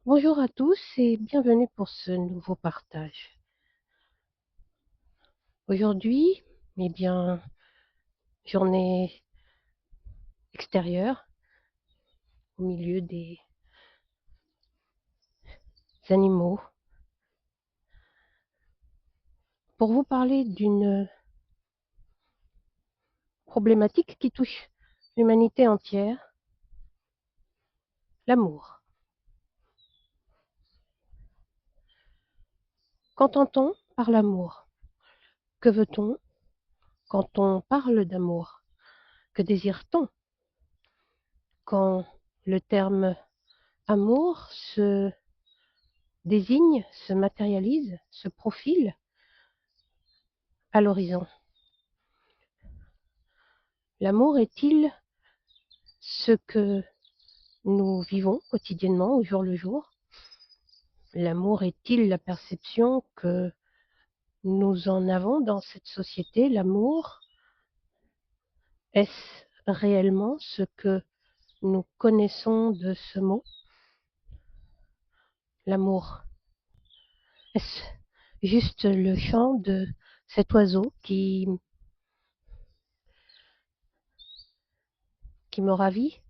Bonjour à tous et bienvenue pour ce nouveau partage. Aujourd'hui, eh bien, journée extérieure au milieu des animaux pour vous parler d'une problématique qui touche l'humanité entière, l'amour. Qu'entend-on par l'amour? Que veut-on quand on parle d'amour? Que désire-t-on quand le terme amour se désigne, se matérialise, se profile à l'horizon? L'amour est-il ce que nous vivons quotidiennement au jour le jour? L'amour est-il la perception que nous en avons dans cette société? L'amour, est-ce réellement ce que nous connaissons de ce mot? L'amour, est-ce juste le chant de cet oiseau qui me ravit,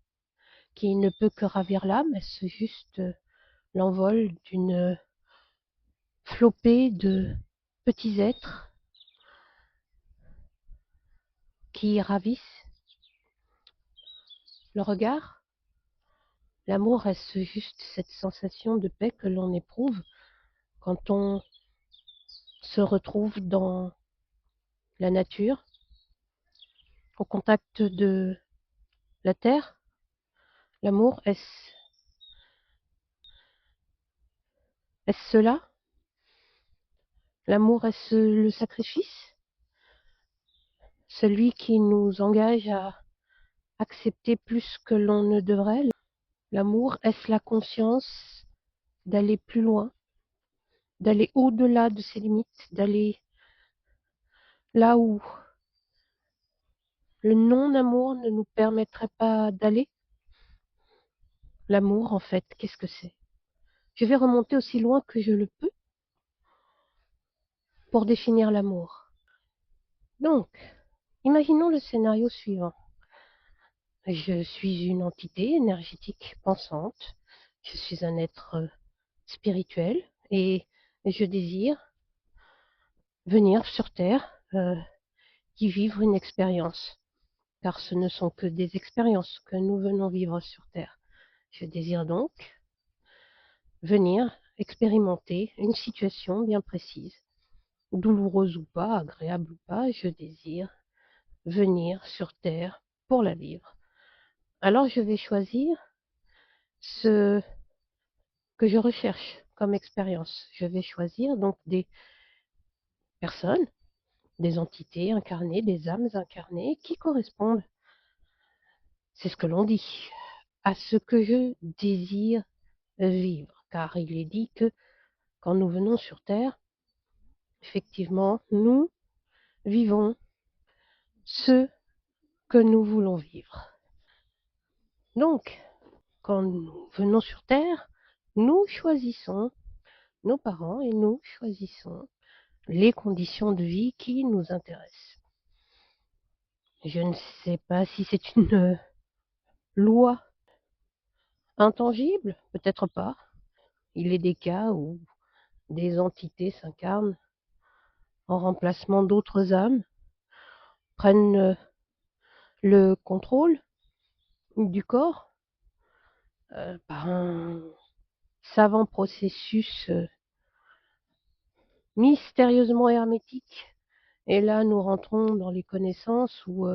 qui ne peut que ravir l'âme? Est-ce juste l'envol d'une flopée de petits êtres qui ravissent le regard? L'amour, est-ce juste cette sensation de paix que l'on éprouve quand on se retrouve dans la nature, au contact de la terre? L'amour, est-ce cela? L'amour, est-ce le sacrifice? Celui qui nous engage à accepter plus que l'on ne devrait? L'amour, est-ce la conscience d'aller plus loin, d'aller au-delà de ses limites, d'aller là où le non-amour ne nous permettrait pas d'aller? L'amour, en fait, qu'est-ce que c'est? Je vais remonter aussi loin que je le peux pour définir l'amour. Donc, imaginons le scénario suivant. Je suis une entité énergétique pensante, je suis un être spirituel et je désire venir sur Terre y vivre une expérience, car ce ne sont que des expériences que nous venons vivre sur Terre. Je désire donc venir expérimenter une situation bien précise, douloureuse ou pas, agréable ou pas, je désire venir sur Terre pour la vivre. Alors je vais choisir ce que je recherche comme expérience. Je vais choisir donc des personnes, des entités incarnées, des âmes incarnées qui correspondent, c'est ce que l'on dit, à ce que je désire vivre. Car il est dit que quand nous venons sur Terre, effectivement, nous vivons ce que nous voulons vivre. Donc, quand nous venons sur Terre, nous choisissons nos parents et nous choisissons les conditions de vie qui nous intéressent. Je ne sais pas si c'est une loi intangible, peut-être pas. Il est des cas où des entités s'incarnent en remplacement d'autres âmes, prennent le contrôle du corps par un savant processus mystérieusement hermétique. Et là, nous rentrons dans les connaissances où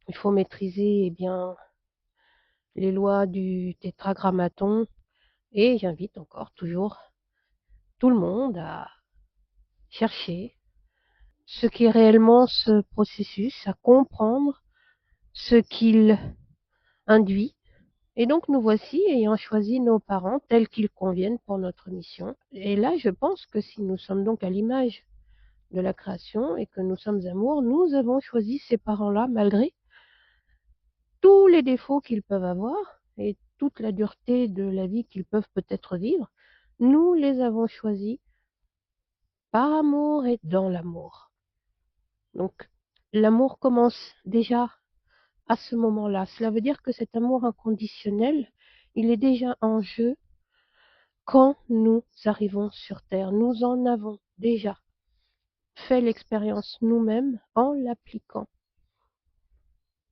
il faut maîtriser bien les lois du tétragrammaton. Et j'invite encore toujours tout le monde à chercher ce qu'est réellement ce processus, à comprendre ce qu'il induit. Et donc nous voici ayant choisi nos parents tels qu'ils conviennent pour notre mission. Et là, je pense que si nous sommes donc à l'image de la création et que nous sommes amour, nous avons choisi ces parents-là malgré tous les défauts qu'ils peuvent avoir et toute la dureté de la vie qu'ils peuvent peut-être vivre, nous les avons choisis par amour et dans l'amour. Donc, l'amour commence déjà à ce moment-là. Cela veut dire que cet amour inconditionnel, il est déjà en jeu quand nous arrivons sur Terre. Nous en avons déjà fait l'expérience nous-mêmes en l'appliquant.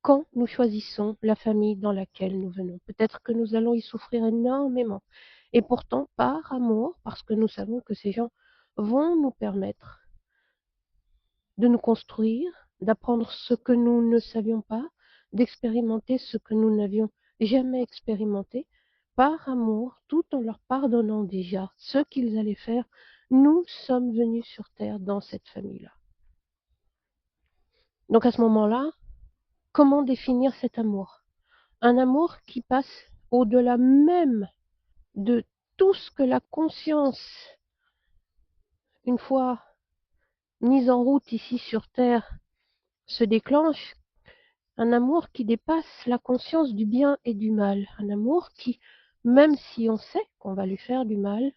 Quand nous choisissons la famille dans laquelle nous venons, peut-être que nous allons y souffrir énormément. Et pourtant, par amour, parce que nous savons que ces gens vont nous permettre de nous construire, d'apprendre ce que nous ne savions pas, d'expérimenter ce que nous n'avions jamais expérimenté, par amour, tout en leur pardonnant déjà ce qu'ils allaient faire, nous sommes venus sur Terre dans cette famille-là. Donc à ce moment-là, comment définir cet amour? Un amour qui passe au-delà même de tout ce que la conscience, une fois mise en route ici sur Terre, se déclenche. Un amour qui dépasse la conscience du bien et du mal. Un amour qui, même si on sait qu'on va lui faire du mal,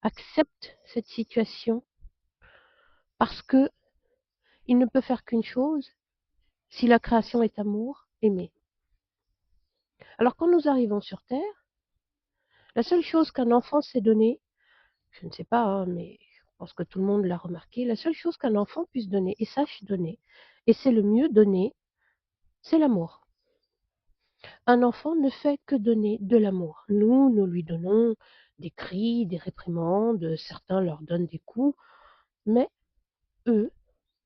accepte cette situation parce que il ne peut faire qu'une chose, si la création est amour, aimer. Alors quand nous arrivons sur Terre, la seule chose qu'un enfant s'est donnée, je ne sais pas, hein, mais je pense que tout le monde l'a remarqué, la seule chose qu'un enfant puisse donner et sache donner, et c'est le mieux donner, c'est l'amour. Un enfant ne fait que donner de l'amour. Nous lui donnons des cris, des réprimandes, certains leur donnent des coups, mais eux,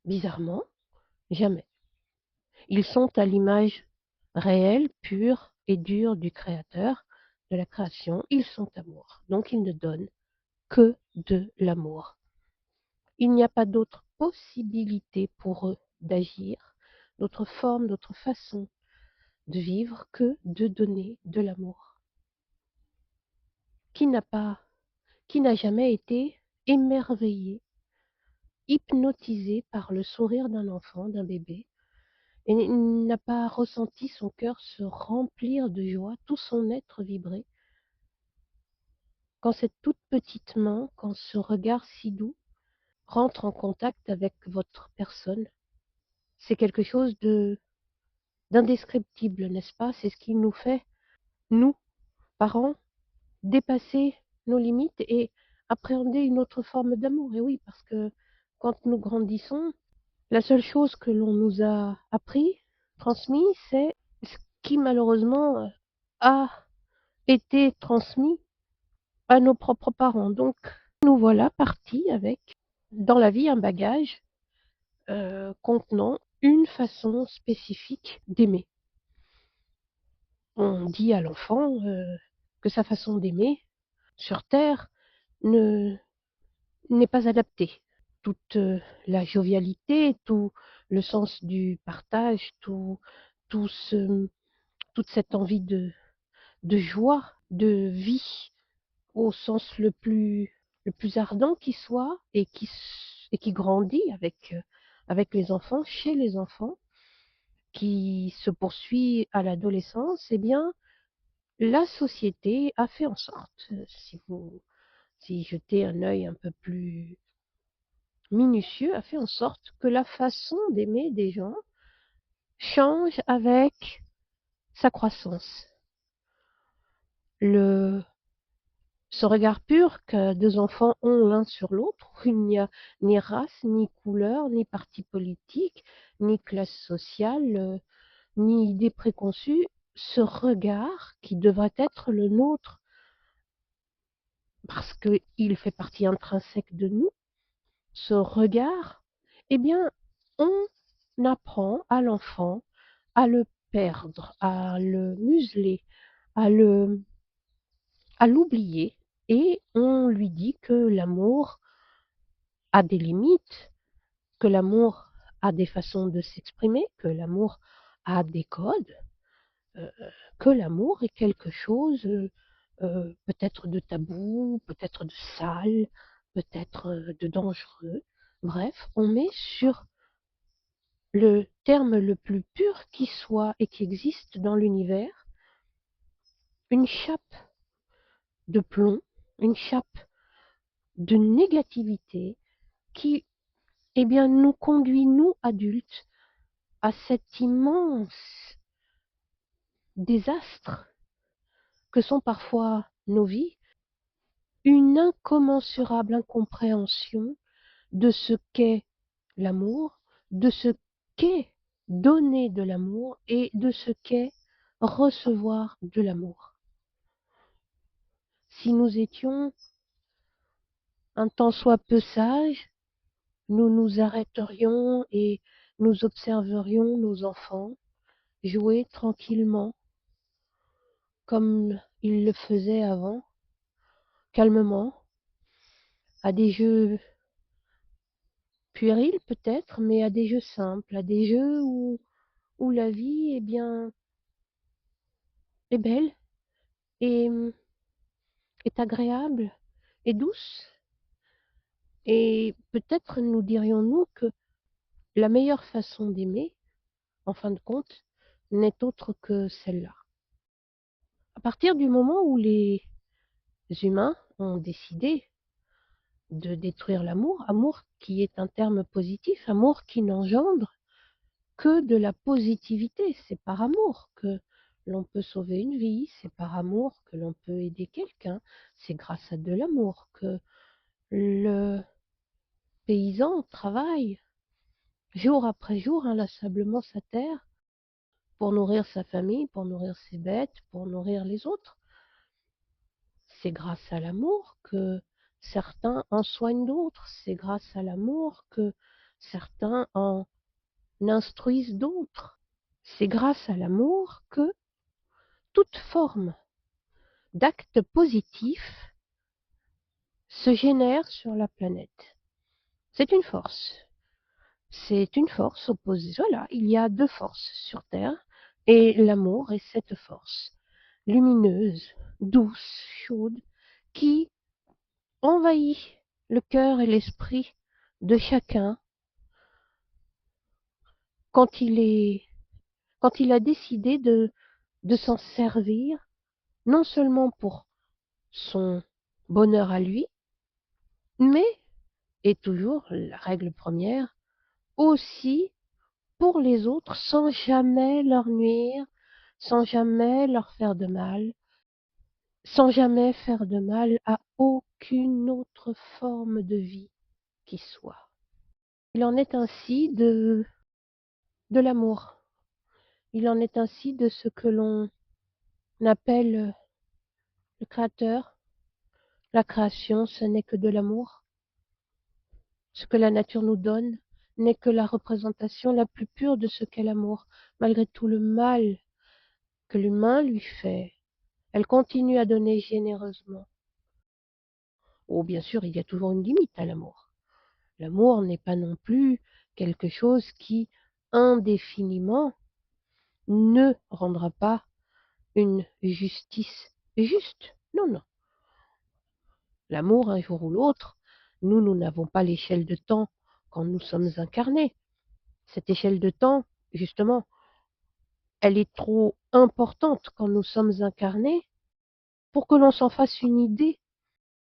bizarrement, jamais. Ils sont à l'image réelle, pure et dure du Créateur, de la création. Ils sont amour. Donc ils ne donnent que de l'amour. Il n'y a pas d'autre possibilité pour eux d'agir, d'autre forme, d'autre façon de vivre que de donner de l'amour. Qui n'a jamais été émerveillé, hypnotisé par le sourire d'un enfant, d'un bébé, et n'a pas ressenti son cœur se remplir de joie, tout son être vibrer, quand cette toute petite main, quand ce regard si doux rentre en contact avec votre personne. C'est quelque chose d'indescriptible, n'est-ce pas? C'est ce qui nous fait, nous, parents, dépasser nos limites et appréhender une autre forme d'amour. Et oui, parce que quand nous grandissons, la seule chose que l'on nous a appris, transmis, c'est ce qui malheureusement a été transmis à nos propres parents. Donc, nous voilà partis avec, dans la vie, un bagage contenant une façon spécifique d'aimer. On dit à l'enfant que sa façon d'aimer sur Terre ne n'est pas adaptée. Toute la jovialité, tout le sens du partage, tout ce, toute cette envie de joie, de vie, au sens le plus ardent qui soit, et qui grandit avec les enfants, chez les enfants, qui se poursuit à l'adolescence, eh bien, la société a fait en sorte, si jetez un œil un peu plus minutieux, a fait en sorte que la façon d'aimer des gens change avec sa croissance. Ce regard pur que deux enfants ont l'un sur l'autre, où il n'y a ni race, ni couleur, ni parti politique, ni classe sociale, ni idée préconçue, ce regard qui devrait être le nôtre, parce qu'il fait partie intrinsèque de nous, ce regard, eh bien, on apprend à l'enfant à le perdre, à le museler, à l'oublier, et on lui dit que l'amour a des limites, que l'amour a des façons de s'exprimer, que l'amour a des codes, euh, que l'amour est quelque chose peut-être de tabou, peut-être de sale, peut-être de dangereux. Bref, on met sur le terme le plus pur qui soit et qui existe dans l'univers une chape de plomb, une chape de négativité qui, eh bien, nous conduit, nous adultes, à cet immense désastre que sont parfois nos vies, une incommensurable incompréhension de ce qu'est l'amour, de ce qu'est donner de l'amour et de ce qu'est recevoir de l'amour. Si nous étions un tant soit peu sages, nous nous arrêterions et nous observerions nos enfants jouer tranquillement comme ils le faisaient avant, calmement, à des jeux puérils peut-être, mais à des jeux simples, à des jeux où la vie eh bien, est belle et est agréable et douce. Et peut-être nous dirions-nous que la meilleure façon d'aimer, en fin de compte, n'est autre que celle-là. À partir du moment où les humains ont décidé de détruire l'amour, amour qui est un terme positif, amour qui n'engendre que de la positivité. C'est par amour que l'on peut sauver une vie, c'est par amour que l'on peut aider quelqu'un, c'est grâce à de l'amour que le paysan travaille jour après jour inlassablement sa terre pour nourrir sa famille, pour nourrir ses bêtes, pour nourrir les autres. C'est grâce à l'amour que certains en soignent d'autres, c'est grâce à l'amour que certains en instruisent d'autres. C'est grâce à l'amour que toute forme d'acte positif se génère sur la planète. C'est une force. C'est une force opposée. Voilà, il y a deux forces sur Terre et l'amour est cette force lumineuse, douce, chaude, qui envahit le cœur et l'esprit de chacun quand il a décidé de s'en servir, non seulement pour son bonheur à lui, mais, et toujours la règle première, aussi pour les autres sans jamais leur nuire, sans jamais leur faire de mal, sans jamais faire de mal à aucune autre forme de vie qui soit. Il en est ainsi de l'amour. Il en est ainsi de ce que l'on appelle le Créateur. La création, ce n'est que de l'amour. Ce que la nature nous donne n'est que la représentation la plus pure de ce qu'est l'amour. Malgré tout le mal que l'humain lui fait, elle continue à donner généreusement. Oh, bien sûr, il y a toujours une limite à l'amour. L'amour n'est pas non plus quelque chose qui, indéfiniment, ne rendra pas une justice juste. Non, non. L'amour, un jour ou l'autre, nous n'avons pas l'échelle de temps quand nous sommes incarnés. Cette échelle de temps, justement, elle est trop importante quand nous sommes incarnés pour que l'on s'en fasse une idée.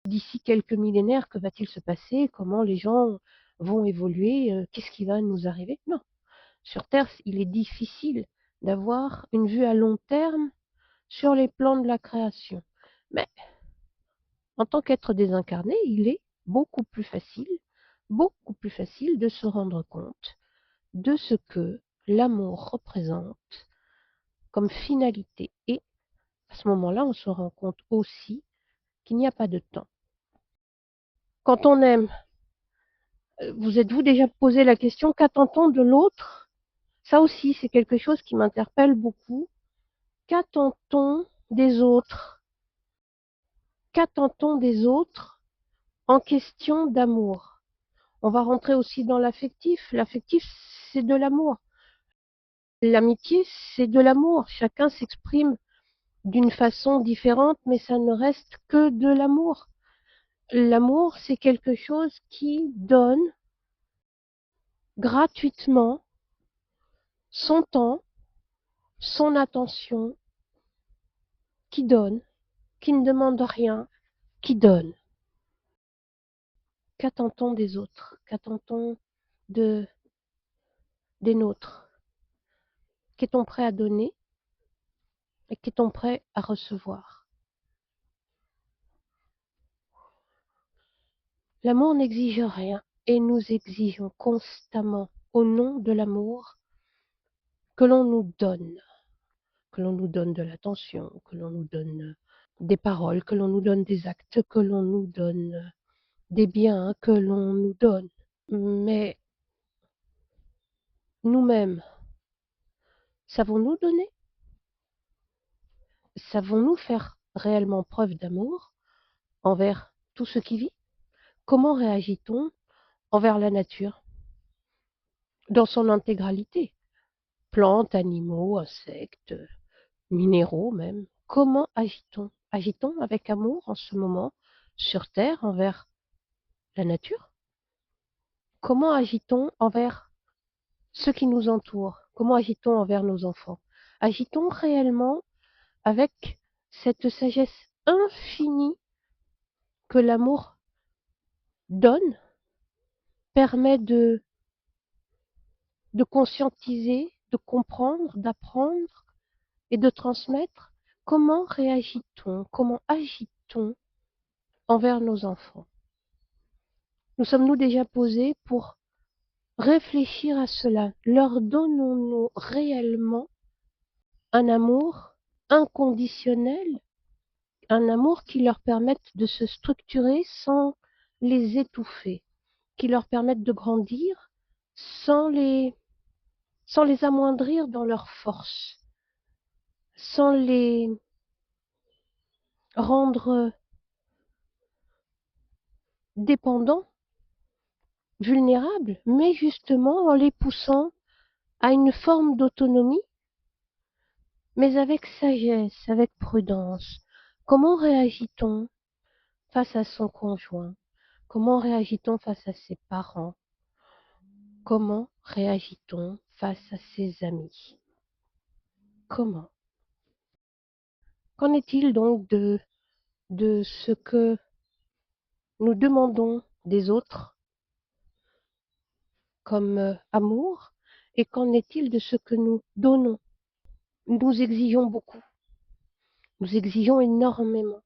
D'ici quelques millénaires, que va-t-il se passer? Comment les gens vont évoluer? Qu'est-ce qui va nous arriver? Non. Sur Terre, il est difficile d'avoir une vue à long terme sur les plans de la création. Mais en tant qu'être désincarné, il est beaucoup plus facile de se rendre compte de ce que l'amour représente comme finalité. Et à ce moment-là, on se rend compte aussi qu'il n'y a pas de temps. Quand on aime, vous êtes-vous déjà posé la question, qu'attend-on de l'autre? Ça aussi, c'est quelque chose qui m'interpelle beaucoup. Qu'attend-on des autres? Qu'attend-on des autres en question d'amour? On va rentrer aussi dans l'affectif. L'affectif, c'est de l'amour. L'amitié, c'est de l'amour. Chacun s'exprime d'une façon différente, mais ça ne reste que de l'amour. L'amour, c'est quelque chose qui donne gratuitement son temps, son attention, qui donne, qui ne demande rien, qui donne. Qu'attend-on des autres? Qu'attend-on de, des nôtres? Qu'est-on prêt à donner et qu'est-on prêt à recevoir? L'amour n'exige rien et nous exigeons constamment, au nom de l'amour, que l'on nous donne, de l'attention, que l'on nous donne des paroles, que l'on nous donne des actes, que l'on nous donne des biens, que l'on nous donne. Mais nous-mêmes, savons-nous donner? Savons-nous faire réellement preuve d'amour envers tout ce qui vit? Comment réagit-on envers la nature dans son intégralité? Plantes, animaux, insectes, minéraux même. Comment agit-on? Agit-on avec amour en ce moment sur Terre envers la nature? Comment agit-on envers ceux qui nous entourent? Comment agit-on envers nos enfants? Agit-on réellement avec cette sagesse infinie que l'amour donne, permet de conscientiser, de comprendre, d'apprendre et de transmettre? Comment réagit-on? Comment agit-on envers nos enfants? Nous sommes-nous déjà posés pour réfléchir à cela? Leur donnons-nous réellement un amour inconditionnel, un amour qui leur permette de se structurer sans les étouffer, qui leur permette de grandir sans les amoindrir dans leur force, sans les rendre dépendants, vulnérables, mais justement en les poussant à une forme d'autonomie, mais avec sagesse, avec prudence. Comment réagit-on face à son conjoint? Comment réagit-on face à ses parents? Comment réagit-on face à ses amis? Comment? Qu'en est-il donc de ce que nous demandons des autres comme amour et qu'en est-il de ce que nous donnons? Nous exigeons beaucoup, nous exigeons énormément,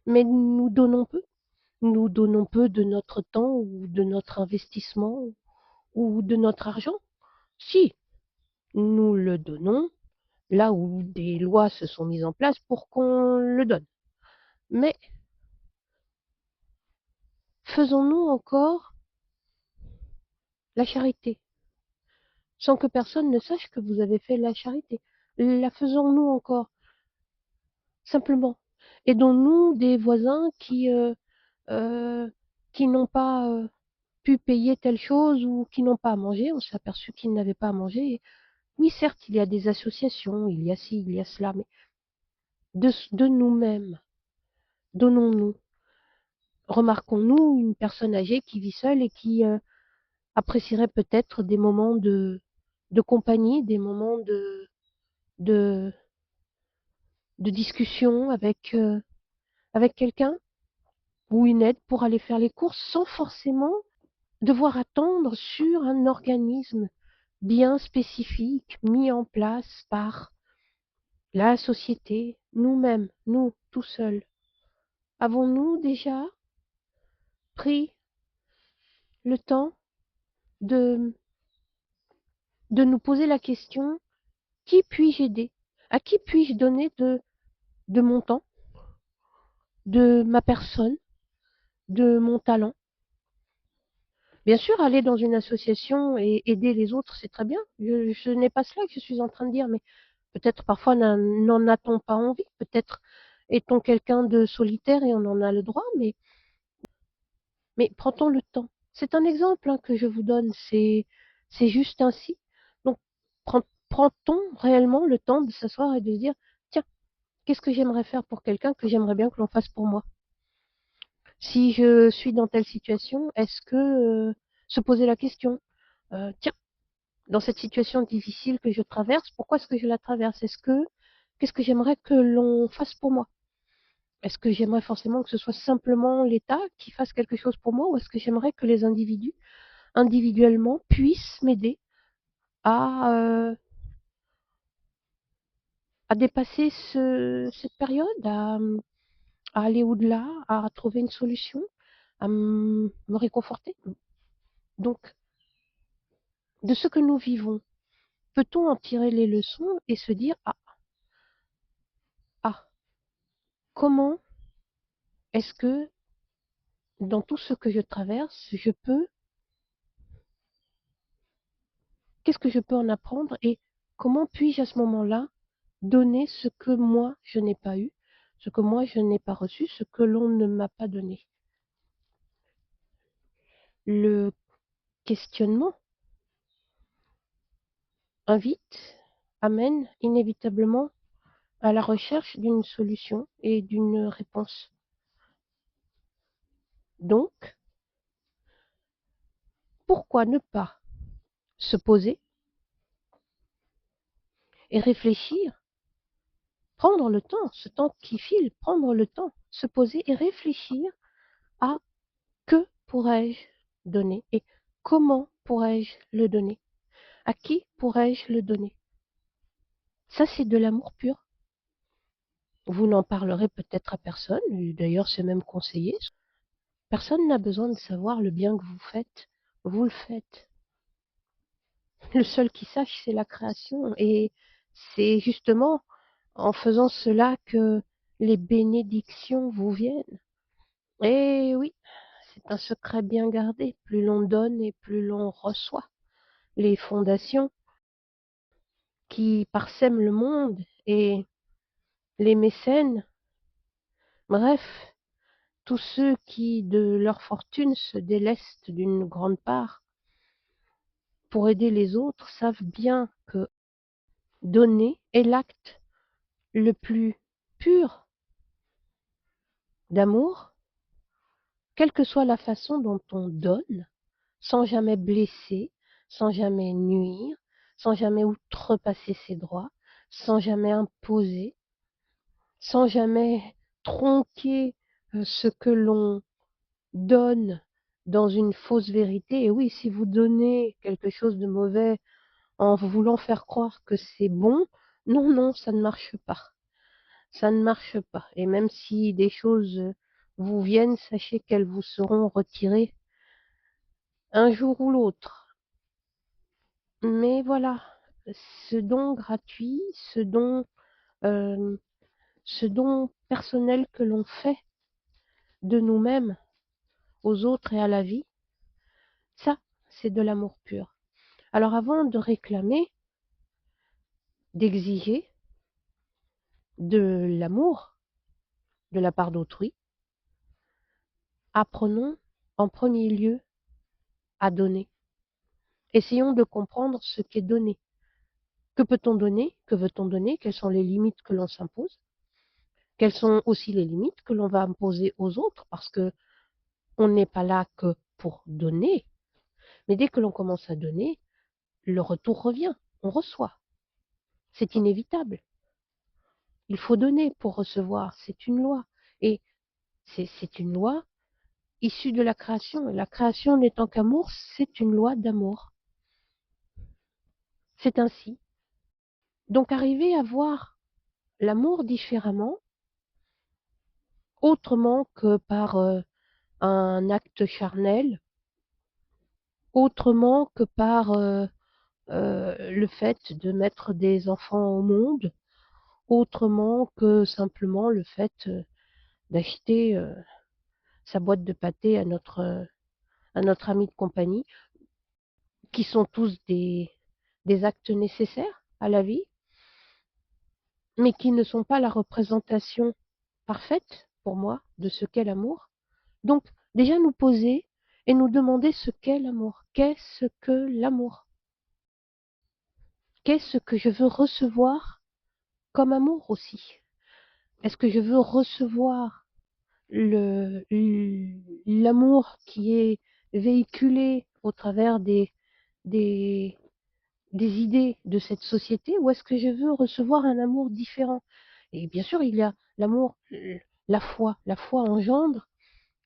mais nous donnons peu. Nous donnons peu de notre temps ou de notre investissement ou de notre argent. Si, nous le donnons là où des lois se sont mises en place pour qu'on le donne. Mais faisons-nous encore la charité sans que personne ne sache que vous avez fait la charité? La faisons-nous encore simplement? Aidons-nous des voisins euh, qui n'ont pas pu payer telle chose ou qui n'ont pas à manger? On s'est aperçu qu'ils n'avaient pas à manger. Oui, certes, il y a des associations, il y a ci, il y a cela, mais de nous-mêmes, donnons-nous. Remarquons-nous une personne âgée qui vit seule et qui apprécierait peut-être des moments de compagnie, des moments de, de discussion avec quelqu'un ou une aide pour aller faire les courses sans forcément devoir attendre sur un organisme bien spécifique mis en place par la société, nous-mêmes, nous, tout seuls. Avons-nous déjà pris le temps de, de nous poser la question, qui puis-je aider? À qui puis-je donner de mon temps, de ma personne, de mon talent? Bien sûr, aller dans une association et aider les autres, c'est très bien. Ce n'est pas cela que je suis en train de dire, mais peut-être parfois n'en a-t-on pas envie. Peut-être est-on quelqu'un de solitaire et on en a le droit, mais prend-on le temps? C'est un exemple que je vous donne, c'est juste ainsi. Donc, prend-on réellement le temps de s'asseoir et de se dire, tiens, qu'est-ce que j'aimerais faire pour quelqu'un que j'aimerais bien que l'on fasse pour moi? Si je suis dans telle situation, est-ce que se poser la question, tiens, dans cette situation difficile que je traverse, pourquoi est-ce que je la traverse? Est-ce que Qu'est-ce que j'aimerais que l'on fasse pour moi? Est-ce que j'aimerais forcément que ce soit simplement l'État qui fasse quelque chose pour moi ou est-ce que j'aimerais que les individus, individuellement, puissent m'aider à, à dépasser cette période, à aller au-delà, à trouver une solution, à me réconforter? Donc, de ce que nous vivons, peut-on en tirer les leçons et se dire, ah, comment est-ce que dans tout ce que je traverse, qu'est-ce que je peux en apprendre et comment puis-je à ce moment-là donner ce que moi je n'ai pas eu, ce que moi je n'ai pas reçu, ce que l'on ne m'a pas donné. Le questionnement invite, amène inévitablement à la recherche d'une solution et d'une réponse. Donc, pourquoi ne pas se poser et réfléchir, prendre le temps, ce temps qui file, prendre le temps, se poser et réfléchir à que pourrais-je donner et comment pourrais-je le donner, à qui pourrais-je le donner. Ça, c'est de l'amour pur. Vous n'en parlerez peut-être à personne, d'ailleurs c'est même conseillé. Personne n'a besoin de savoir le bien que vous le faites. Le seul qui sache, c'est la création. Et c'est justement en faisant cela que les bénédictions vous viennent. Et oui, c'est un secret bien gardé. Plus l'on donne et plus l'on reçoit. Les fondations qui parsèment le monde et les mécènes, bref, tous ceux qui, de leur fortune, se délestent d'une grande part pour aider les autres, savent bien que donner est l'acte le plus pur d'amour, quelle que soit la façon dont on donne, sans jamais blesser, sans jamais nuire, sans jamais outrepasser ses droits, sans jamais imposer, sans jamais tronquer ce que l'on donne dans une fausse vérité. Et oui, si vous donnez quelque chose de mauvais en voulant faire croire que c'est bon, non, non, ça ne marche pas. Ça ne marche pas. Et même si des choses vous viennent, sachez qu'elles vous seront retirées un jour ou l'autre. Mais voilà, ce don gratuit, euh, ce don personnel que l'on fait de nous-mêmes aux autres et à la vie, ça, c'est de l'amour pur. Alors avant de réclamer, d'exiger de l'amour de la part d'autrui, apprenons en premier lieu à donner. Essayons de comprendre ce qu'est donner. Que peut-on donner? Que veut-on donner? Quelles sont les limites que l'on s'impose? Quelles sont aussi les limites que l'on va imposer aux autres? Parce que on n'est pas là que pour donner, mais dès que l'on commence à donner, le retour revient, on reçoit. C'est inévitable. Il faut donner pour recevoir, c'est une loi. Et c'est une loi issue de la création. Et la création n'étant qu'amour, c'est une loi d'amour. C'est ainsi. Donc arriver à voir l'amour différemment, autrement que par un acte charnel, autrement que par le fait de mettre des enfants au monde, autrement que simplement le fait d'acheter sa boîte de pâté à notre ami de compagnie, qui sont tous des actes nécessaires à la vie, mais qui ne sont pas la représentation parfaite, pour moi, de ce qu'est l'amour. Donc, déjà nous poser et nous demander ce qu'est l'amour. Qu'est-ce que l'amour? Qu'est-ce que je veux recevoir comme amour aussi? Est-ce que je veux recevoir l'amour qui est véhiculé au travers des des idées de cette société ou est-ce que je veux recevoir un amour différent? Et bien sûr, il y a l'amour, la foi. La foi engendre.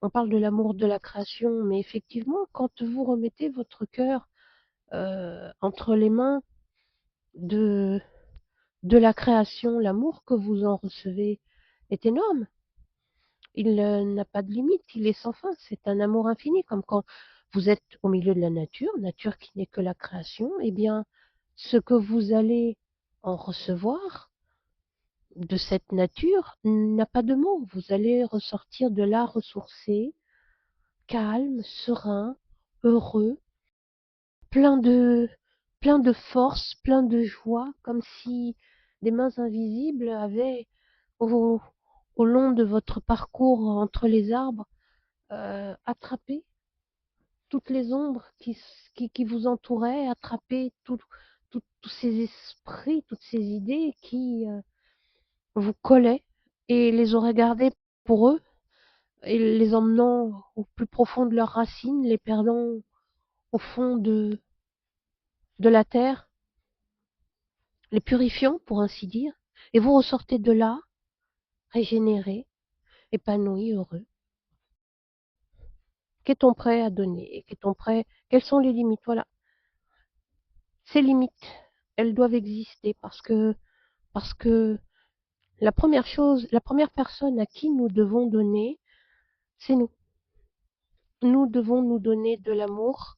On parle de l'amour de la création, mais effectivement, quand vous remettez votre cœur entre les mains de, de la création, l'amour que vous en recevez est énorme. Il n'a pas de limite, il est sans fin. C'est un amour infini, comme quand vous êtes au milieu de la nature, nature qui n'est que la création, eh bien, ce que vous allez en recevoir de cette nature n'a pas de mots. Vous allez ressortir de là ressourcé, calme, serein, heureux, plein de, plein de force, plein de joie, comme si des mains invisibles avaient, au, au long de votre parcours entre les arbres, attrapé toutes les ombres qui vous entouraient, attraper tous ces esprits, toutes ces idées qui vous collaient et les auraient gardées pour eux, et les emmenant au plus profond de leurs racines, les perdant au fond de la terre, les purifiant, pour ainsi dire, et vous ressortez de là, régénéré, épanoui, heureux. Qu'est-on prêt à donner? Qu'est-on prêt? Quelles sont les limites? Voilà. Ces limites, elles doivent exister parce que la première chose, la première personne à qui nous devons donner, c'est nous. Nous devons nous donner de l'amour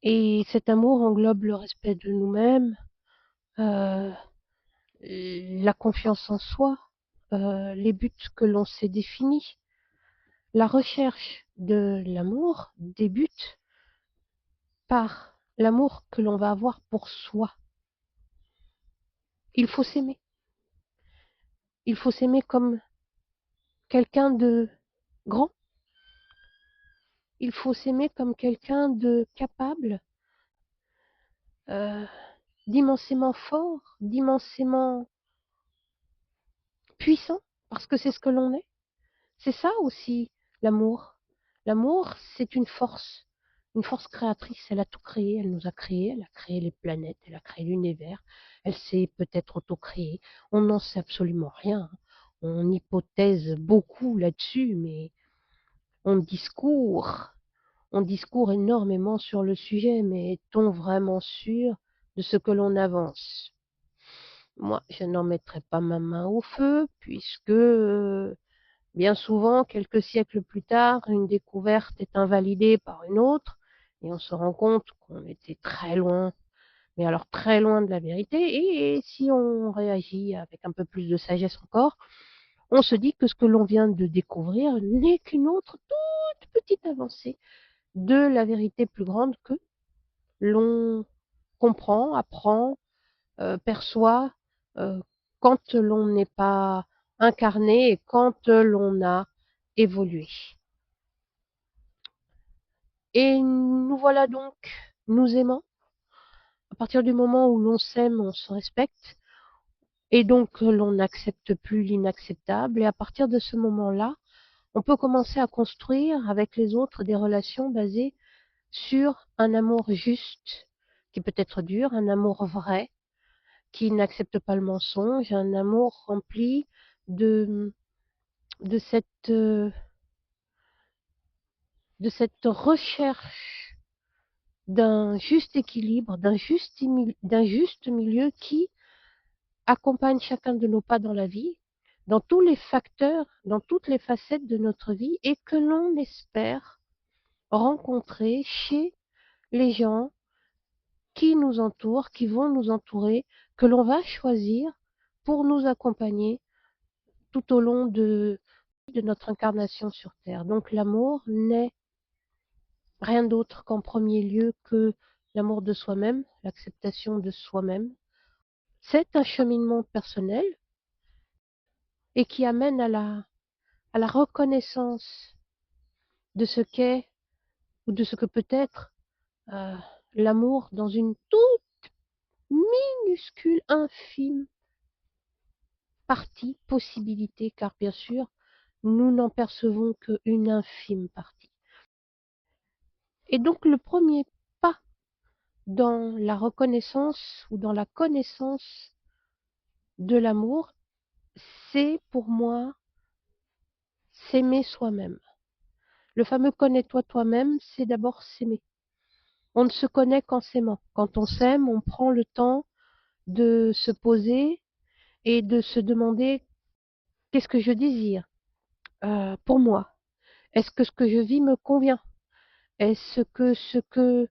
et cet amour englobe le respect de nous-mêmes, euh, la confiance en soi, les buts que l'on s'est définis. La recherche de l'amour débute par l'amour que l'on va avoir pour soi. Il faut s'aimer. Il faut s'aimer comme quelqu'un de grand. Il faut s'aimer comme quelqu'un de capable, euh, d'immensément fort, d'immensément puissant, parce que c'est ce que l'on est. C'est ça aussi l'amour. L'amour, c'est une force créatrice. Elle a tout créé, elle nous a créé, elle a créé les planètes, elle a créé l'univers, elle s'est peut-être auto-créée. On n'en sait absolument rien. On hypothèse beaucoup là-dessus, mais on discourt. On discourt énormément sur le sujet, mais est-on vraiment sûr de ce que l'on avance? Moi, je n'en mettrai pas ma main au feu, puisque bien souvent, quelques siècles plus tard, une découverte est invalidée par une autre, et on se rend compte qu'on était très loin, mais alors très loin de la vérité, et si on réagit avec un peu plus de sagesse encore, on se dit que ce que l'on vient de découvrir n'est qu'une autre toute petite avancée de la vérité plus grande que l'on comprend, apprend, perçoit euh, quand l'on n'est pas incarné et quand l'on a évolué. Et nous voilà donc, nous aimant. À partir du moment où l'on s'aime, on se respecte, et donc l'on n'accepte plus l'inacceptable. Et à partir de ce moment-là, on peut commencer à construire avec les autres des relations basées sur un amour juste, qui peut être dur, un amour vrai, qui n'accepte pas le mensonge, un amour rempli de, de, cette, euh, de cette recherche d'un juste équilibre, d'un juste milieu qui accompagne chacun de nos pas dans la vie, dans tous les facteurs, dans toutes les facettes de notre vie et que l'on espère rencontrer chez les gens qui nous entourent, qui vont nous entourer, que l'on va choisir pour nous accompagner tout au long de notre incarnation sur Terre. Donc l'amour n'est rien d'autre qu'en premier lieu que l'amour de soi-même, l'acceptation de soi-même. C'est un cheminement personnel et qui amène à la reconnaissance de ce qu'est ou de ce que peut être euh, l'amour dans une toute minuscule, infime partie, possibilité, car bien sûr, nous n'en percevons qu'une infime partie. Et donc le premier pas dans la reconnaissance ou dans la connaissance de l'amour, c'est pour moi s'aimer soi-même. Le fameux connais-toi toi-même, c'est d'abord s'aimer. On ne se connaît qu'en s'aimant. Quand on s'aime, on prend le temps de se poser et de se demander qu'est-ce que je désire pour moi. Est-ce que ce que je vis me convient? Est-ce que ce que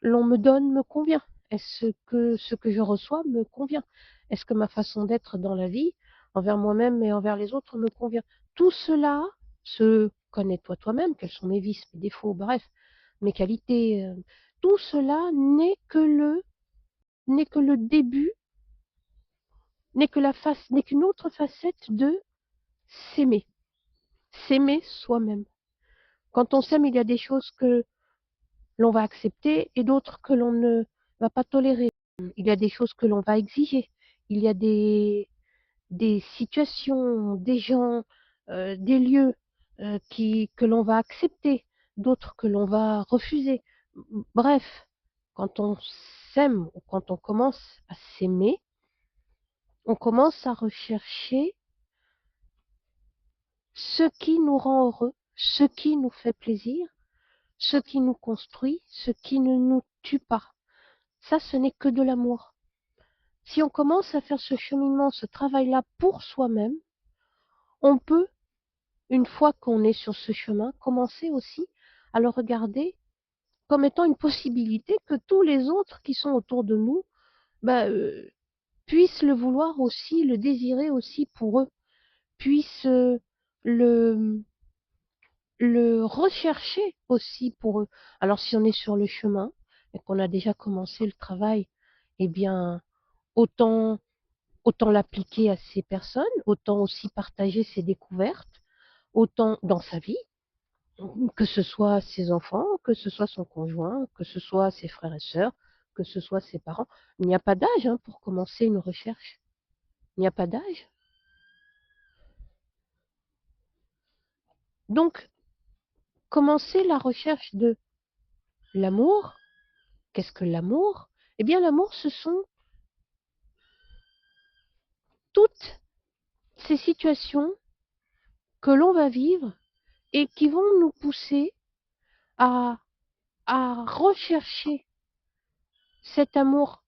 l'on me donne me convient? Est-ce que ce que je reçois me convient? Est-ce que ma façon d'être dans la vie, envers moi-même et envers les autres, me convient? Tout cela, se connais-toi toi-même, quels sont mes vices, mes défauts, bref, mes qualités, tout cela n'est que le début, n'est qu'une autre facette de s'aimer. S'aimer soi-même. Quand on s'aime, il y a des choses que l'on va accepter et d'autres que l'on ne va pas tolérer. Il y a des choses que l'on va exiger. Il y a des situations, des gens, des lieux que l'on va accepter, d'autres que l'on va refuser. Bref, quand on s'aime ou quand on commence à s'aimer, on commence à rechercher ce qui nous rend heureux, ce qui nous fait plaisir, ce qui nous construit, ce qui ne nous tue pas. Ça, ce n'est que de l'amour. Si on commence à faire ce cheminement, ce travail-là pour soi-même, on peut, une fois qu'on est sur ce chemin, commencer aussi à le regarder comme étant une possibilité que tous les autres qui sont autour de nous bah, puissent le vouloir aussi, le désirer aussi pour eux, puissent le, le rechercher aussi pour eux. Alors si on est sur le chemin et qu'on a déjà commencé le travail, eh bien, autant l'appliquer à ces personnes, autant aussi partager ses découvertes, autant dans sa vie, que ce soit ses enfants, que ce soit son conjoint, que ce soit ses frères et sœurs, que ce soit ses parents. Il n'y a pas d'âge pour commencer une recherche. Il n'y a pas d'âge. Donc, commencer la recherche de l'amour. Qu'est-ce que l'amour? Eh bien, l'amour, ce sont toutes ces situations que l'on va vivre et qui vont nous pousser à, à rechercher cet amour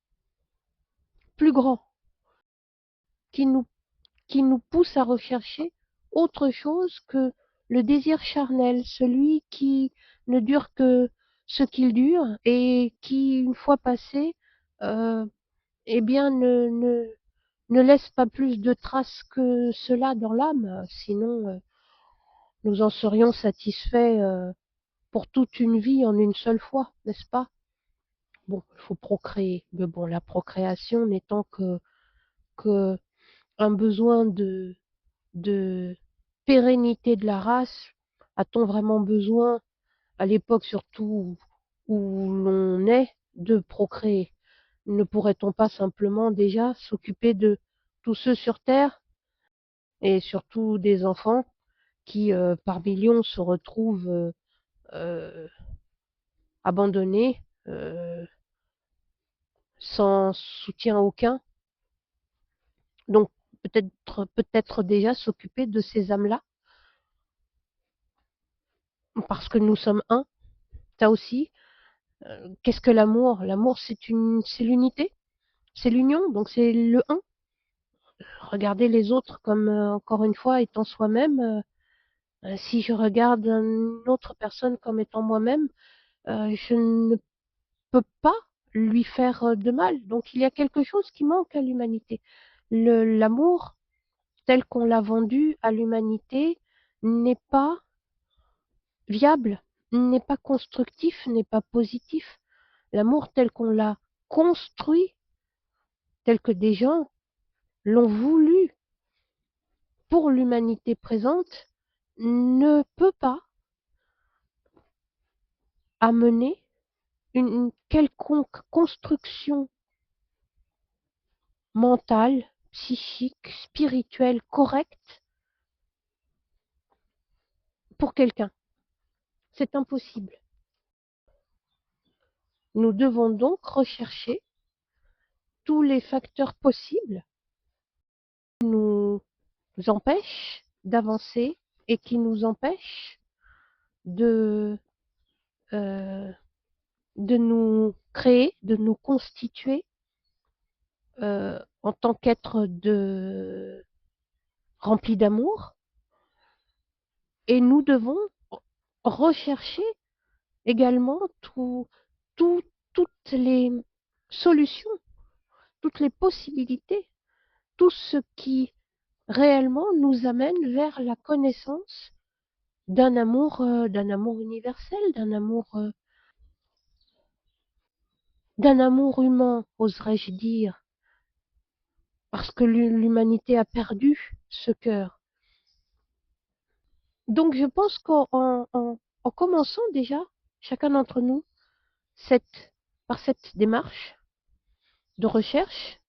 plus grand qui nous, qui nous pousse à rechercher autre chose que le désir charnel, celui qui ne dure que ce qu'il dure et qui, une fois passé, euh, eh bien, ne laisse pas plus de traces que cela dans l'âme, sinon nous en serions satisfaits pour toute une vie en une seule fois, n'est-ce pas? Bon, il faut procréer, mais bon, la procréation n'étant que un besoin de pérennité de la race, a-t-on vraiment besoin, à l'époque surtout où l'on est, de procréer? Ne pourrait-on pas simplement déjà s'occuper de tous ceux sur Terre et surtout des enfants qui, par millions, se retrouvent euh, abandonnés, sans soutien aucun? Donc peut-être déjà s'occuper de ces âmes-là, parce que nous sommes un, ça aussi. Qu'est-ce que l'amour? L'amour, c'est l'unité, c'est l'union, donc c'est le un. Regarder les autres comme, encore une fois, étant soi-même. Si je regarde une autre personne comme étant moi-même, je ne peux pas lui faire de mal. Donc il y a quelque chose qui manque à l'humanité. L'amour, tel qu'on l'a vendu à l'humanité, n'est pas viable, n'est pas constructif, n'est pas positif. L'amour tel qu'on l'a construit, tel que des gens l'ont voulu pour l'humanité présente, ne peut pas amener une quelconque construction mentale, psychique, spirituelle correcte pour quelqu'un. C'est impossible. Nous devons donc rechercher tous les facteurs possibles qui nous empêchent d'avancer et qui nous empêchent de, euh, de nous créer, de nous constituer en tant qu'être rempli d'amour. Et nous devons rechercher également toutes les solutions, toutes les possibilités, tout ce qui réellement nous amène vers la connaissance d'un amour universel, d'un amour humain, oserais-je dire, parce que l'humanité a perdu ce cœur. Donc je pense en commençant déjà, chacun d'entre nous, par cette démarche de recherche,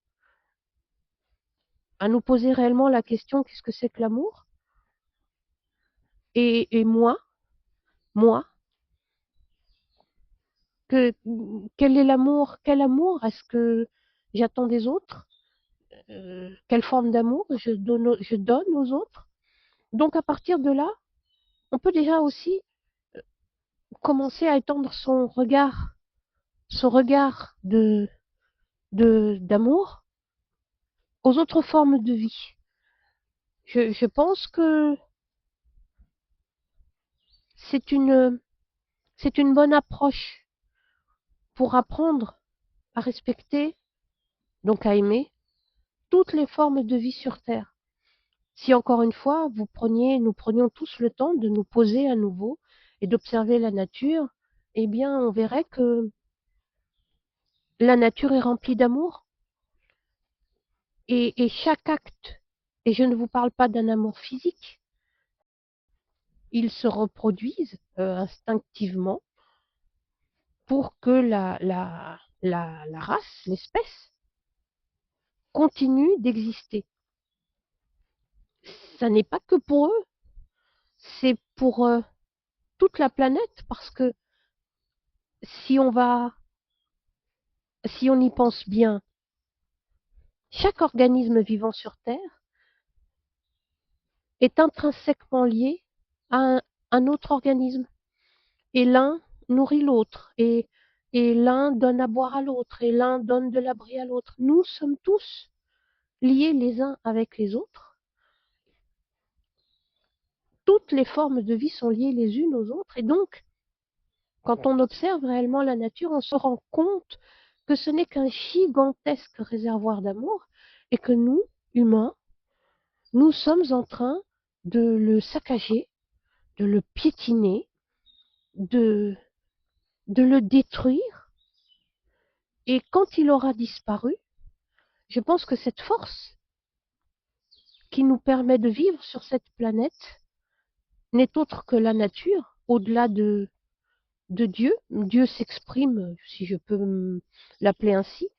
à nous poser réellement la question, qu'est-ce que c'est que l'amour? Et moi, que, quel est l'amour? Quel amour est-ce que j'attends des autres? Quelle forme d'amour je donne aux autres? Donc à partir de là, on peut déjà aussi commencer à étendre son regard d'amour aux autres formes de vie. Je pense que c'est une, c'est une bonne approche pour apprendre à respecter, donc à aimer, toutes les formes de vie sur Terre. Si encore une fois, nous prenions tous le temps de nous poser à nouveau et d'observer la nature, eh bien, on verrait que la nature est remplie d'amour et chaque acte, et je ne vous parle pas d'un amour physique, ils se reproduisent instinctivement pour que la race, l'espèce, continue d'exister. Ça n'est pas que pour eux, c'est pour toute la planète, parce que si on va, si on y pense bien, chaque organisme vivant sur Terre est intrinsèquement lié à un autre organisme. Et l'un nourrit l'autre, et l'un donne à boire à l'autre, et l'un donne de l'abri à l'autre. Nous sommes tous liés les uns avec les autres. Toutes les formes de vie sont liées les unes aux autres. Et donc, quand on observe réellement la nature, on se rend compte que ce n'est qu'un gigantesque réservoir d'amour et que nous, humains, nous sommes en train de le saccager, de le piétiner, de, de le détruire. Et quand il aura disparu, je pense que cette force qui nous permet de vivre sur cette planète n'est autre que la nature, au-delà de Dieu. Dieu s'exprime, si je peux l'appeler ainsi.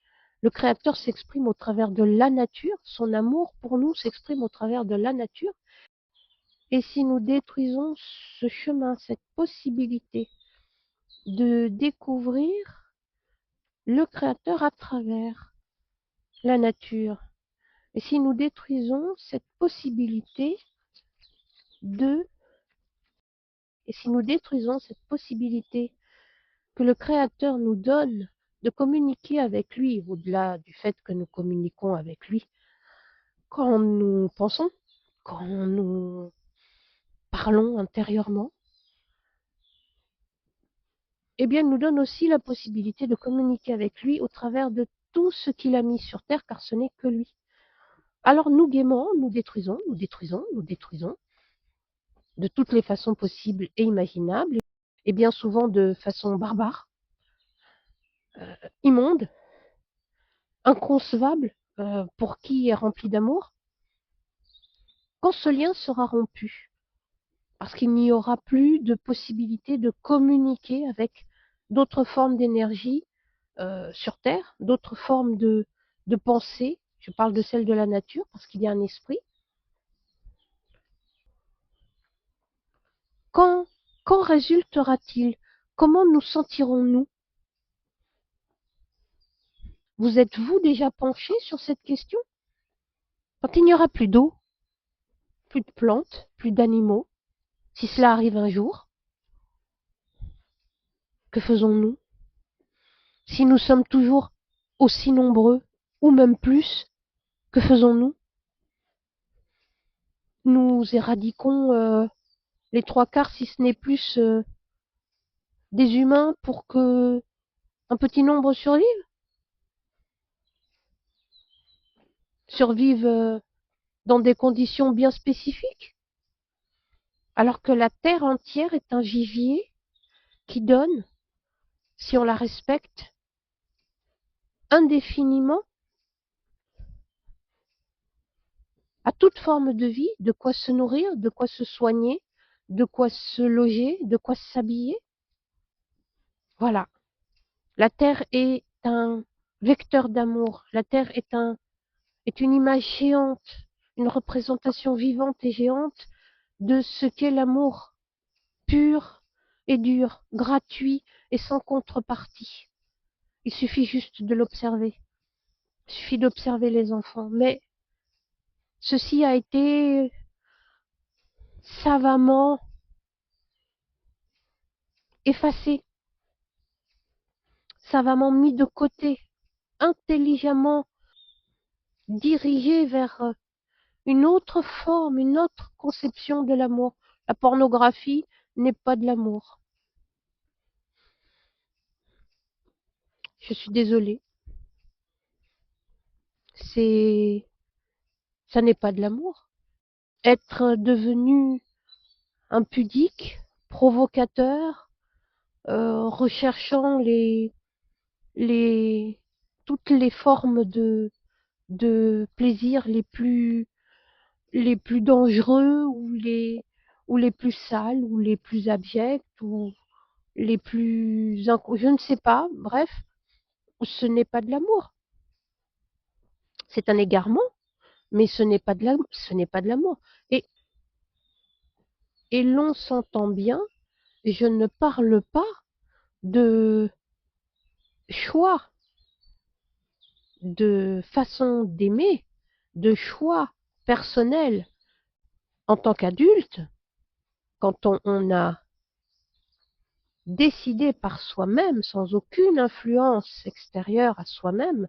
Le Créateur s'exprime au travers de la nature. Son amour pour nous s'exprime au travers de la nature. Et si nous détruisons ce chemin, cette possibilité de découvrir le Créateur à travers la nature, et si nous détruisons cette possibilité de, et si nous détruisons cette possibilité que le Créateur nous donne de communiquer avec lui, au-delà du fait que nous communiquons avec lui quand nous pensons, quand nous parlons intérieurement, eh bien, il nous donne aussi la possibilité de communiquer avec lui au travers de tout ce qu'il a mis sur terre, car ce n'est que lui. Alors nous gaiement, nous détruisons, nous détruisons, nous détruisons, de toutes les façons possibles et imaginables, et bien souvent de façon barbare, immonde, inconcevable, pour qui est rempli d'amour, quand ce lien sera rompu, parce qu'il n'y aura plus de possibilité de communiquer avec d'autres formes d'énergie sur Terre, d'autres formes de pensée. Je parle de celle de la nature, parce qu'il y a un esprit. Quand, quand résultera-t-il? Comment nous sentirons-nous? Vous êtes-vous déjà penché sur cette question? Quand il n'y aura plus d'eau, plus de plantes, plus d'animaux, si cela arrive un jour, que faisons-nous? Si nous sommes toujours aussi nombreux, ou même plus, que faisons-nous? Nous éradiquons les trois quarts, si ce n'est plus, des humains pour que un petit nombre survive dans des conditions bien spécifiques, alors que la Terre entière est un vivier qui donne, si on la respecte, indéfiniment à toute forme de vie, de quoi se nourrir, de quoi se soigner, de quoi se loger, de quoi s'habiller. Voilà. La Terre est un vecteur d'amour. La Terre est une image géante, une représentation vivante et géante de ce qu'est l'amour pur et dur, gratuit et sans contrepartie. Il suffit juste de l'observer. Il suffit d'observer les enfants. Mais ceci a été savamment effacé, savamment mis de côté, intelligemment dirigé vers une autre forme, une autre conception de l'amour. La pornographie n'est pas de l'amour. Je suis désolée. Ça n'est pas de l'amour. Être devenu impudique, provocateur, recherchant les, toutes les formes de plaisir les plus dangereux ou les plus sales ou les plus abjects ou les plus, je ne sais pas, bref, ce n'est pas de l'amour. C'est un égarement, mais ce n'est pas de l'amour, ce n'est pas de l'amour. Et l'on s'entend bien, je ne parle pas de choix, de façon d'aimer, de choix personnels en tant qu'adulte, quand on a décidé par soi-même, sans aucune influence extérieure à soi-même,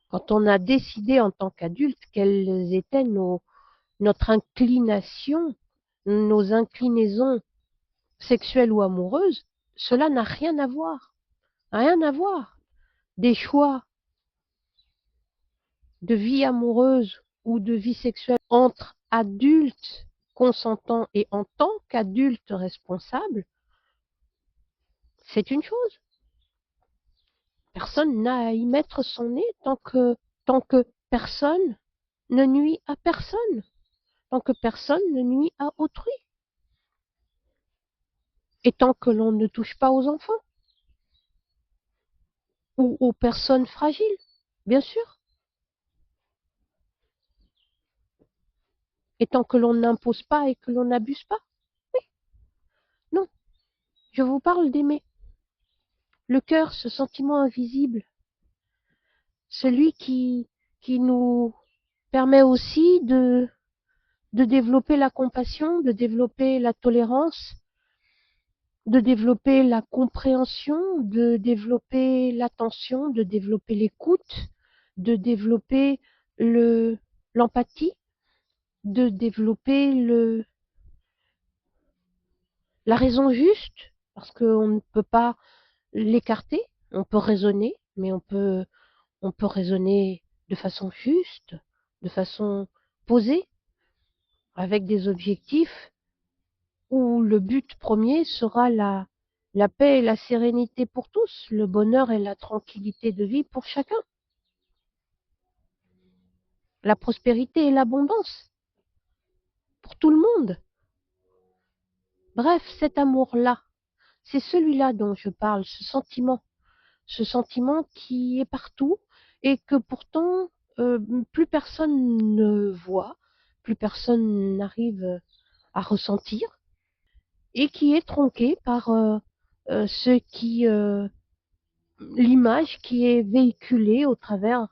quand on a décidé en tant qu'adulte quelles étaient notre inclination, nos inclinaisons sexuelles ou amoureuses, cela n'a rien à voir. Rien à voir. Des choix de vie amoureuse ou de vie sexuelle entre adultes consentants et en tant qu'adultes responsables, c'est une chose. Personne n'a à y mettre son nez tant que personne ne nuit à personne, tant que personne ne nuit à autrui, et tant que l'on ne touche pas aux enfants ou aux personnes fragiles, bien sûr, et tant que l'on n'impose pas et que l'on n'abuse pas. Oui, non, je vous parle d'aimer. Le cœur, ce sentiment invisible, celui qui nous permet aussi de développer la compassion, de développer la tolérance, de développer la compréhension, de développer l'attention, de développer l'écoute, de développer l'empathie, de développer la raison juste, parce qu'on ne peut pas l'écarter, on peut raisonner, mais on peut raisonner de façon juste, de façon posée, avec des objectifs où le but premier sera la paix et la sérénité pour tous, le bonheur et la tranquillité de vie pour chacun, la prospérité et l'abondance pour tout le monde. Bref, cet amour-là, c'est celui-là dont je parle, ce sentiment qui est partout et que pourtant plus personne ne voit, plus personne n'arrive à ressentir et qui est tronqué par ceux qui l'image qui est véhiculée au travers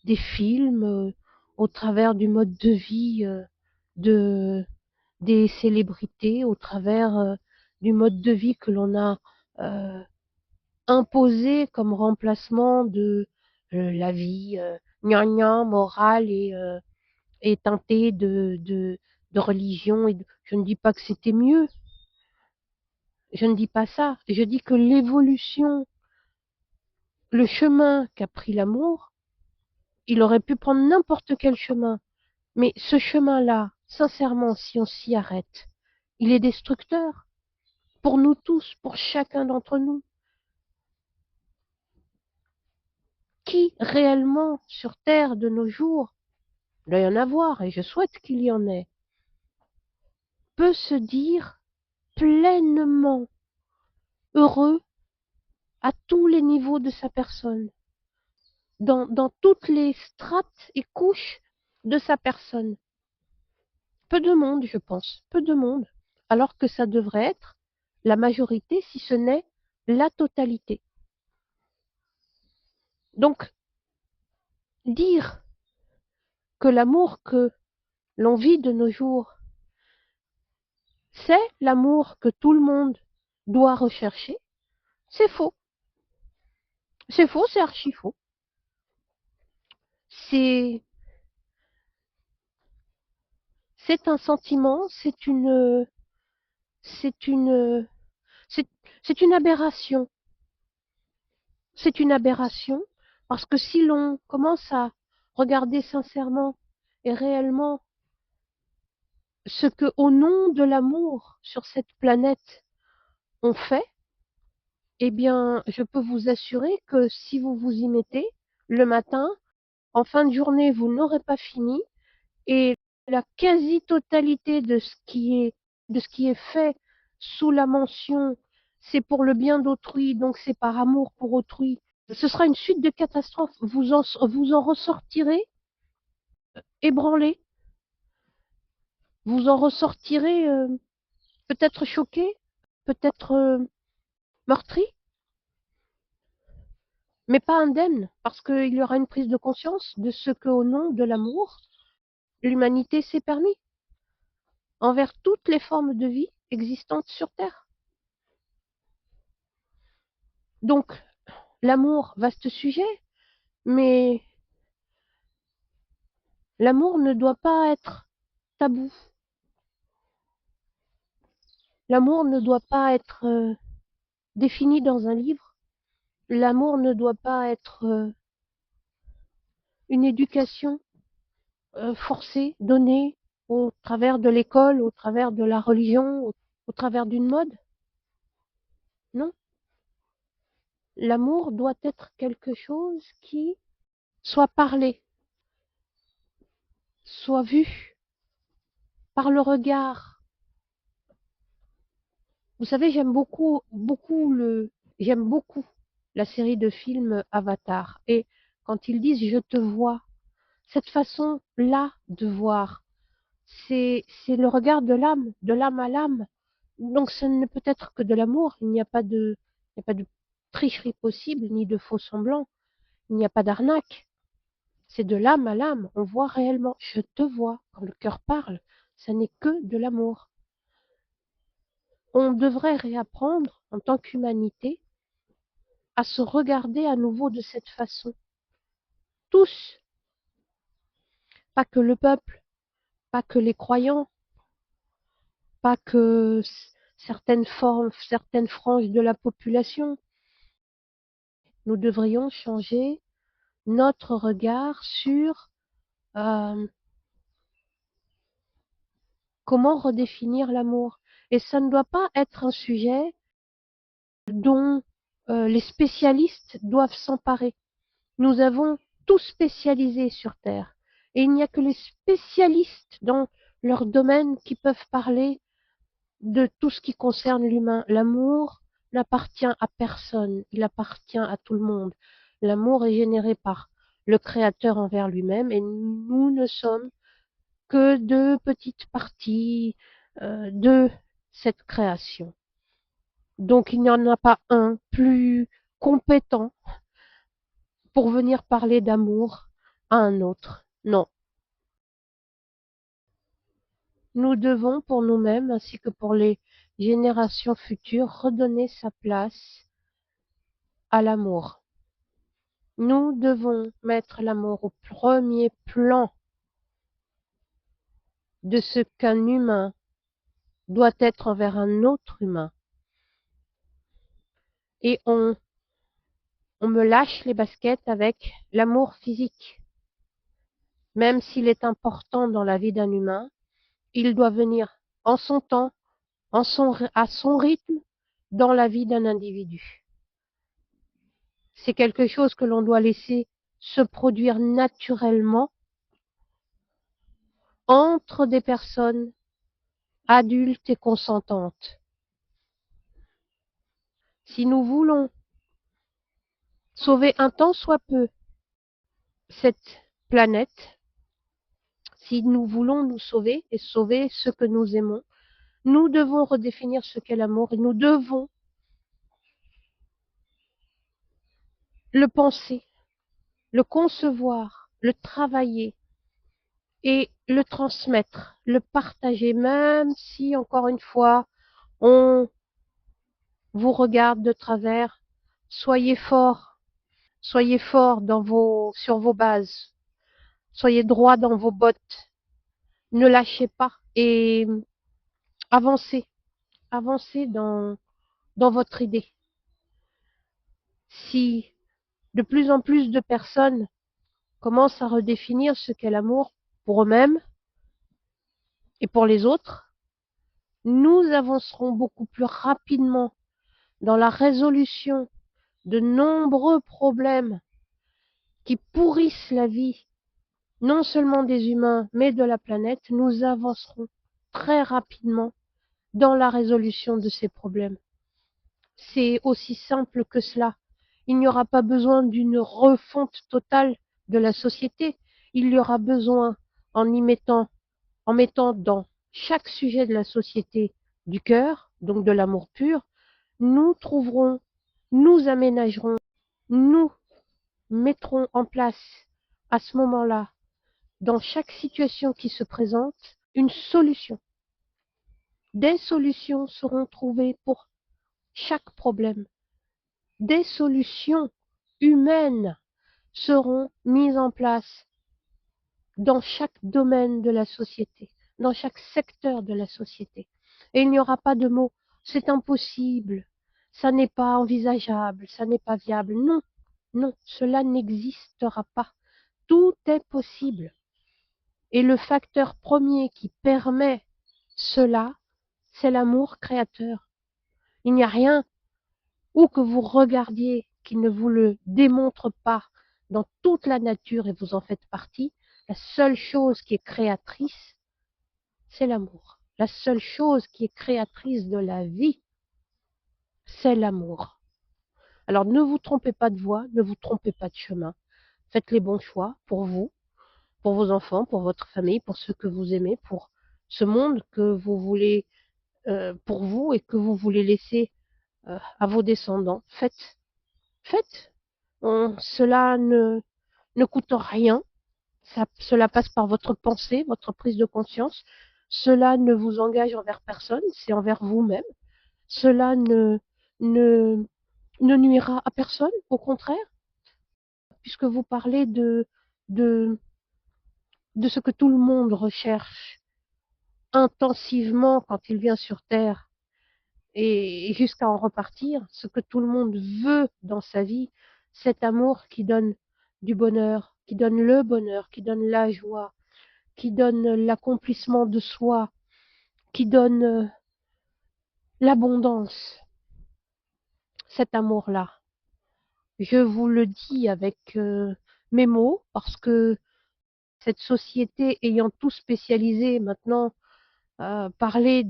des films, au travers du mode de vie de, des célébrités, au travers du mode de vie que l'on a imposé comme remplacement de la vie gnangnan, morale et teintée de religion. Je ne dis pas que c'était mieux, je ne dis pas ça. Je dis que l'évolution, le chemin qu'a pris l'amour, il aurait pu prendre n'importe quel chemin. Mais ce chemin-là, sincèrement, si on s'y arrête, il est destructeur pour nous tous, pour chacun d'entre nous. Qui réellement sur Terre de nos jours, il doit y en avoir, et je souhaite qu'il y en ait, peut se dire pleinement heureux à tous les niveaux de sa personne, dans toutes les strates et couches de sa personne. Peu de monde, je pense, peu de monde, alors que ça devrait être la majorité, si ce n'est la totalité. Donc, dire que l'amour que l'on vit de nos jours, c'est l'amour que tout le monde doit rechercher, c'est faux. C'est faux, c'est archi faux. C'est, c'est un sentiment, c'est une, c'est, c'est une aberration. C'est une aberration parce que si l'on commence à regarder sincèrement et réellement ce que, au nom de l'amour sur cette planète, on fait, eh bien, je peux vous assurer que si vous vous y mettez le matin, en fin de journée, vous n'aurez pas fini et la quasi-totalité de ce qui est fait sous la mention c'est pour le bien d'autrui, donc c'est par amour pour autrui. Ce sera une suite de catastrophes. Vous en ressortirez ébranlé. Vous en ressortirez peut-être choqué, peut-être meurtri, mais pas indemne, parce qu'il y aura une prise de conscience de ce qu'au nom de l'amour, l'humanité s'est permis envers toutes les formes de vie existantes sur Terre. Donc, l'amour, vaste sujet, mais l'amour ne doit pas être tabou. L'amour ne doit pas être défini dans un livre. L'amour ne doit pas être une éducation forcée, donnée au travers de l'école, au travers de la religion, au travers d'une mode. Non. L'amour doit être quelque chose qui soit parlé, soit vu par le regard. Vous savez, j'aime beaucoup la série de films Avatar. Et quand ils disent je te vois, cette façon-là de voir, c'est le regard de l'âme à l'âme. Donc ce ne peut être que de l'amour. Il n'y a pas de tricherie possible, ni de faux semblants. Il n'y a pas d'arnaque. C'est de l'âme à l'âme. On voit réellement. Je te vois. Quand le cœur parle, ça n'est que de l'amour. On devrait réapprendre, en tant qu'humanité, à se regarder à nouveau de cette façon. Tous, pas que le peuple, pas que les croyants, pas que certaines franges de la population. Nous devrions changer notre regard sur euh, comment redéfinir l'amour. Et ça ne doit pas être un sujet dont les spécialistes doivent s'emparer. Nous avons tout spécialisé sur Terre. Et il n'y a que les spécialistes dans leur domaine qui peuvent parler de tout ce qui concerne l'humain. L'amour n'appartient à personne, il appartient à tout le monde. L'amour est généré par le Créateur envers lui-même et nous ne sommes que de petites parties de cette création. Donc il n'y en a pas un plus compétent pour venir parler d'amour à un autre. Non. Nous devons, pour nous-mêmes, ainsi que pour les générations futures, redonner sa place à l'amour. Nous devons mettre l'amour au premier plan de ce qu'un humain doit être envers un autre humain. Et on me lâche les baskets avec l'amour physique. Même s'il est important dans la vie d'un humain, il doit venir en son temps, à son rythme, dans la vie d'un individu. C'est quelque chose que l'on doit laisser se produire naturellement entre des personnes adultes et consentantes. Si nous voulons sauver un tant soit peu cette planète, si nous voulons nous sauver et sauver ce que nous aimons, nous devons redéfinir ce qu'est l'amour et nous devons le penser, le concevoir, le travailler et le transmettre, le partager, même si, encore une fois, on vous regarde de travers. Soyez forts sur vos bases, soyez droits dans vos bottes, ne lâchez pas et avancez, avancez dans votre idée. Si de plus en plus de personnes commencent à redéfinir ce qu'est l'amour pour eux-mêmes et pour les autres, nous avancerons beaucoup plus rapidement dans la résolution de nombreux problèmes qui pourrissent la vie, non seulement des humains, mais de la planète. Nous avancerons très rapidement dans la résolution de ces problèmes. C'est aussi simple que cela. Il n'y aura pas besoin d'une refonte totale de la société. Il y aura besoin, en mettant dans chaque sujet de la société du cœur, donc de l'amour pur, nous trouverons, nous aménagerons, nous mettrons en place à ce moment-là, dans chaque situation qui se présente, une solution. Des solutions seront trouvées pour chaque problème. Des solutions humaines seront mises en place dans chaque domaine de la société, dans chaque secteur de la société. Et il n'y aura pas de mots, c'est impossible, ça n'est pas envisageable, ça n'est pas viable. Non, non, cela n'existera pas. Tout est possible. Et le facteur premier qui permet cela, c'est l'amour créateur. Il n'y a rien où que vous regardiez qui ne vous le démontre pas dans toute la nature et vous en faites partie. La seule chose qui est créatrice, c'est l'amour. La seule chose qui est créatrice de la vie, c'est l'amour. Alors ne vous trompez pas de voie, ne vous trompez pas de chemin. Faites les bons choix pour vous, pour vos enfants, pour votre famille, pour ceux que vous aimez, pour ce monde que vous voulez pour vous et que vous voulez laisser à vos descendants. Faites, faites. Cela ne coûte rien. Cela passe par votre pensée, votre prise de conscience. Cela ne vous engage envers personne, c'est envers vous-même. Cela ne, ne nuira à personne, au contraire, puisque vous parlez de, de ce que tout le monde recherche intensivement quand il vient sur Terre et jusqu'à en repartir, ce que tout le monde veut dans sa vie, cet amour qui donne du bonheur, qui donne le bonheur, qui donne la joie, qui donne l'accomplissement de soi, qui donne l'abondance, cet amour-là. Je vous le dis avec mes mots, parce que cette société ayant tout spécialisé maintenant, parler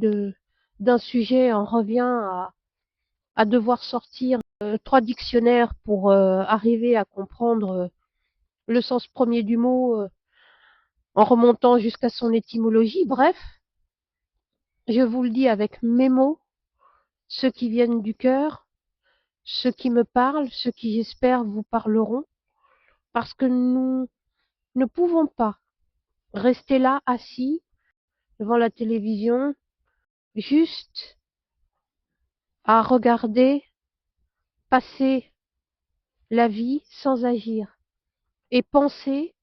d'un sujet en revient à devoir sortir 3 dictionnaires pour arriver à comprendre le sens premier du mot en remontant jusqu'à son étymologie. Bref, je vous le dis avec mes mots, ceux qui viennent du cœur, ceux qui me parlent, ceux qui j'espère vous parleront, parce que nous ne pouvons pas rester là assis devant la télévision, juste à regarder passer la vie sans agir. Et penser,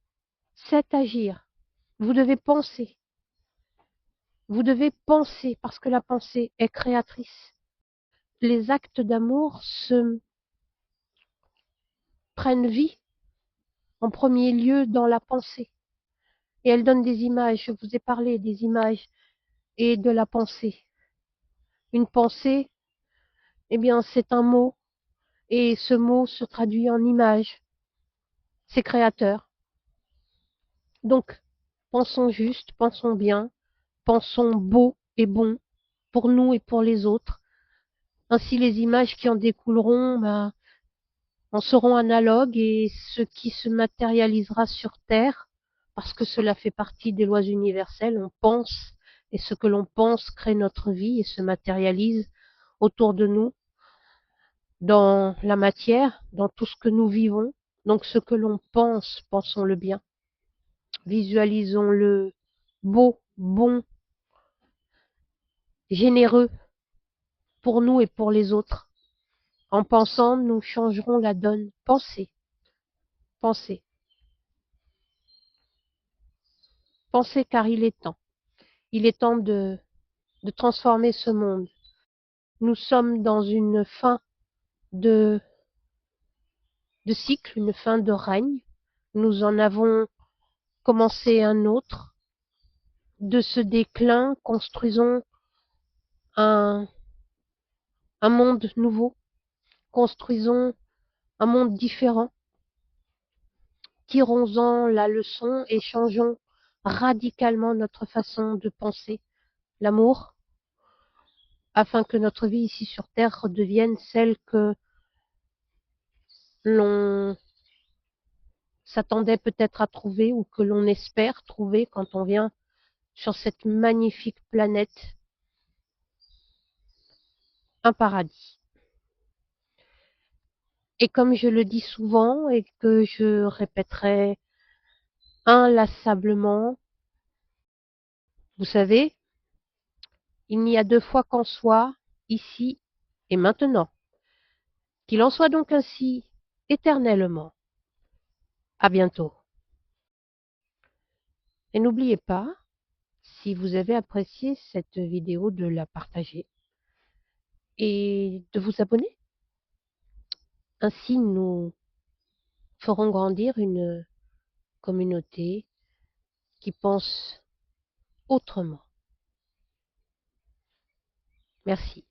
c'est agir. Vous devez penser. Vous devez penser parce que la pensée est créatrice. Les actes d'amour se prennent vie en premier lieu dans la pensée. Et elle donne des images. Je vous ai parlé des images et de la pensée. Une pensée, eh bien, c'est un mot et ce mot se traduit en image. C'est créateur. Donc, pensons juste, pensons bien, pensons beau et bon pour nous et pour les autres. Ainsi, les images qui en découleront en seront analogues et ce qui se matérialisera sur Terre, parce que cela fait partie des lois universelles, on pense, et ce que l'on pense crée notre vie et se matérialise autour de nous, dans la matière, dans tout ce que nous vivons. Donc ce que l'on pense, pensons-le bien. Visualisons-le beau, bon, généreux pour nous et pour les autres. En pensant, nous changerons la donne. Pensez, pensez, pensez car il est temps. Il est temps de transformer ce monde. Nous sommes dans une fin de, de cycle, une fin de règne. Nous en avons commencé un autre. De ce déclin, construisons un, un monde nouveau. Construisons un monde différent. Tirons-en la leçon et changeons radicalement notre façon de penser l'amour, afin que notre vie ici sur Terre redevienne celle que l'on s'attendait peut-être à trouver ou que l'on espère trouver quand on vient sur cette magnifique planète, un paradis. Et comme je le dis souvent et que je répéterai inlassablement, vous savez, il n'y a deux fois qu'en soit, ici et maintenant. Qu'il en soit donc ainsi éternellement. À bientôt. Et n'oubliez pas, si vous avez apprécié cette vidéo, de la partager et de vous abonner. Ainsi, nous ferons grandir une communauté qui pense autrement. Merci.